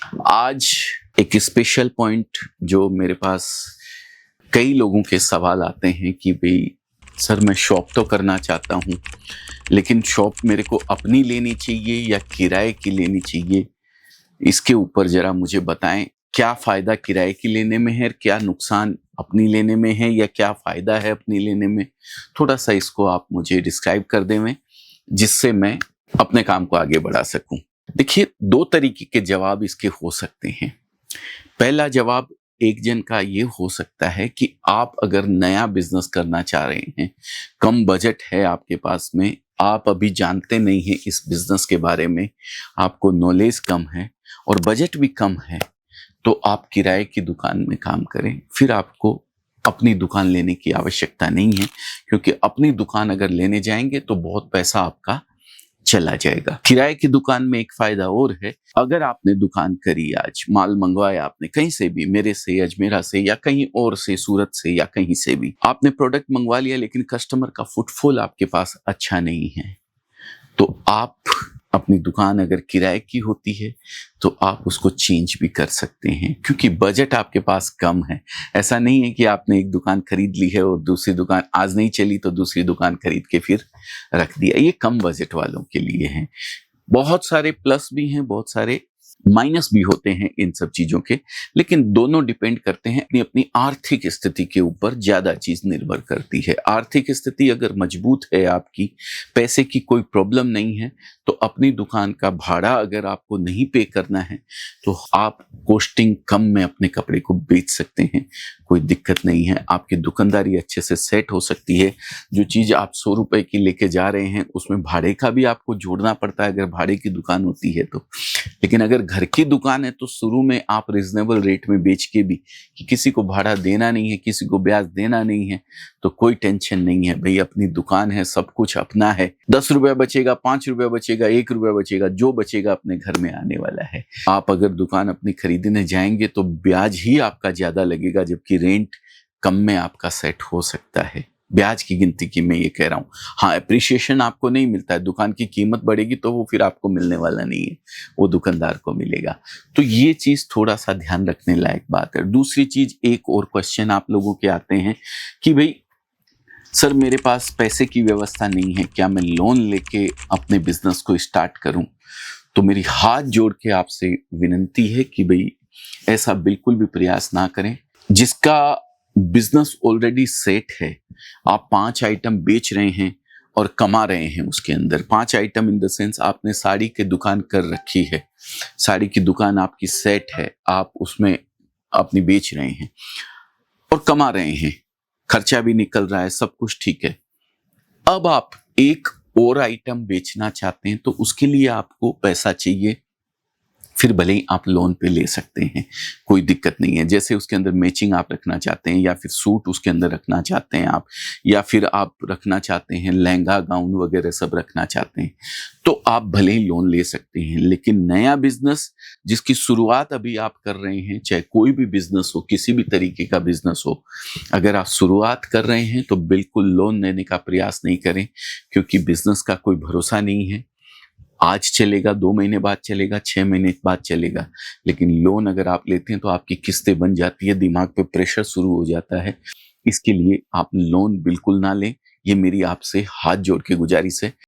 आज एक special point जो मेरे पास कई लोगों के सवाल आते हैं कि भाई सर मैं शॉप तो करना चाहता हूँ, लेकिन शॉप मेरे को अपनी लेनी चाहिए या किराए की लेनी चाहिए? इसके ऊपर ज़रा मुझे बताएँ, क्या फ़ायदा किराए की लेने में है, क्या नुकसान अपनी लेने में है या क्या फ़ायदा है अपनी लेने में? थोड़ा-सा इसको आप मुझे डिस्क्राइब कर देवें, जिससे मैं अपने काम को आगे बढ़ा सकूँ। देखिए, 2 तरीके के जवाब इसके हो सकते हैं। पहला जवाब एक जन का ये हो सकता है कि आप अगर नया बिज़नेस करना चाह रहे हैं, कम बजट है आपके पास में, आप अभी जानते नहीं हैं इस बिज़नेस के बारे में, आपको नॉलेज कम है और बजट भी कम है, तो आप किराए की दुकान में काम करें। फिर आपको अपनी दुकान लेने की आवश्यकता नहीं है, क्योंकि अपनी दुकान अगर लेने जाएँगे तो बहुत पैसा आपका चला जाएगा। किराए की दुकान में एक फ़ायदा और है, अगर आपने दुकान करी आज, माल मँगवाया आपने कहीं से भी, मेरे से, अजमेरा से या कहीं और से, सूरत से या कहीं से भी, आपने प्रोडक्ट मँगवा लिया लेकिन कस्टमर का फुटफॉल आपके पास अच्छा नहीं है, तो आप अपनी दुकान अगर किराए की होती है, तो आप उसको चेंज भी कर सकते हैं, क्योंकि बजट आपके पास कम है। ऐसा नहीं है कि आपने एक दुकान खरीद ली है और दूसरी दुकान आज नहीं चली तो दूसरी दुकान खरीद के फिर रख दिया। ये कम बजट वालों के लिए है। बहुत सारे प्लस भी हैं, बहुत सारे माइनस भी होते हैं इन सब चीज़ों के, लेकिन दोनों डिपेंड करते हैं अपनी अपनी आर्थिक स्थिति के ऊपर, ज़्यादा चीज़ निर्भर करती है। आर्थिक स्थिति अगर मजबूत है आपकी, पैसे की कोई प्रॉब्लम नहीं है, तो अपनी दुकान का भाड़ा अगर आपको नहीं पे करना है, तो आप कॉस्टिंग कम में अपने कपड़े को बेच सकते हैं, कोई दिक्कत नहीं है। आपकी दुकानदारी अच्छे से सेट हो सकती है। जो चीज़ आप 100 रुपए की लेके जा रहे हैं, उसमें भाड़े का भी आपको जोड़ना पड़ता है अगर भाड़े की दुकान होती है तो। लेकिन अगर घर की दुकान है तो शुरू में आप रीजनेबल रेट में बेच के भी, कि किसी को भाड़ा देना नहीं है, किसी को ब्याज देना नहीं है, तो कोई टेंशन नहीं है। भई अपनी दुकान है, सब कुछ अपना है। 10 रुपया बचेगा, 5 रुपया बचेगा, 1 रुपया बचेगा, जो बचेगा अपने घर में आने वाला है। आप अगर दुकान अपनी खरीदने जाएँगे तो ब्याज ही आपका ज़्यादा लगेगा, जबकि रेंट कम में आपका सेट हो सकता है। ब्याज की गिनती की मैं ये कह रहा हूँ। हाँ, एप्रिसिएशन आपको नहीं मिलता है, दुकान की कीमत बढ़ेगी तो वो फिर आपको मिलने वाला नहीं है, वो दुकानदार को मिलेगा। तो ये चीज़ थोड़ा-सा ध्यान रखने लायक बात है। दूसरी चीज़, एक और क्वेश्चन आप लोगों के आते हैं कि भई सर मेरे पास पैसे की व्यवस्था नहीं है, क्या मैं लोन लेके अपने बिज़नेस को स्टार्ट करूँ? तो मेरी हाथ जोड़ के आपसे विनती है कि भई ऐसा बिल्कुल भी प्रयास ना करें। जिसका बिज़नेस ऑलरेडी सेट है, आप 5 आइटम बेच रहे हैं और कमा रहे हैं उसके अंदर। 5 आइटम इन द सेंस आपने साड़ी की दुकान कर रखी है, साड़ी की दुकान आपकी सेट है, आप उसमें अपनी बेच रहे हैं और कमा रहे हैं, खर्चा भी निकल रहा है, सब कुछ ठीक है। अब आप एक और आइटम बेचना चाहते हैं तो उसके लिए आपको पैसा चाहिए, फिर भले ही आप लोन पे ले सकते हैं, कोई दिक्कत नहीं है। जैसे उसके अंदर मैचिंग आप रखना चाहते हैं या फिर सूट उसके अंदर रखना चाहते हैं आप, या फिर आप रखना चाहते हैं लहंगा, गाउन वगैरह सब रखना चाहते हैं, तो आप भले ही लोन ले सकते हैं। लेकिन नया बिज़नेस जिसकी शुरुआत अभी आप कर रहे हैं, चाहे कोई भी बिज़नेस हो, किसी भी तरीके का बिज़नेस हो, अगर आप शुरुआत कर रहे हैं तो बिल्कुल लोन लेने का प्रयास नहीं करें, क्योंकि बिज़नेस का कोई भरोसा नहीं है। आज चलेगा, 2 महीने बाद चलेगा, 6 महीने बाद चलेगा, लेकिन लोन अगर आप लेते हैं तो आपकी किस्तें बन जाती है, दिमाग पे प्रेशर शुरू हो जाता है। इसके लिए आप लोन बिल्कुल ना लें, ये मेरी आपसे हाथ जोड़ के गुजारिश है।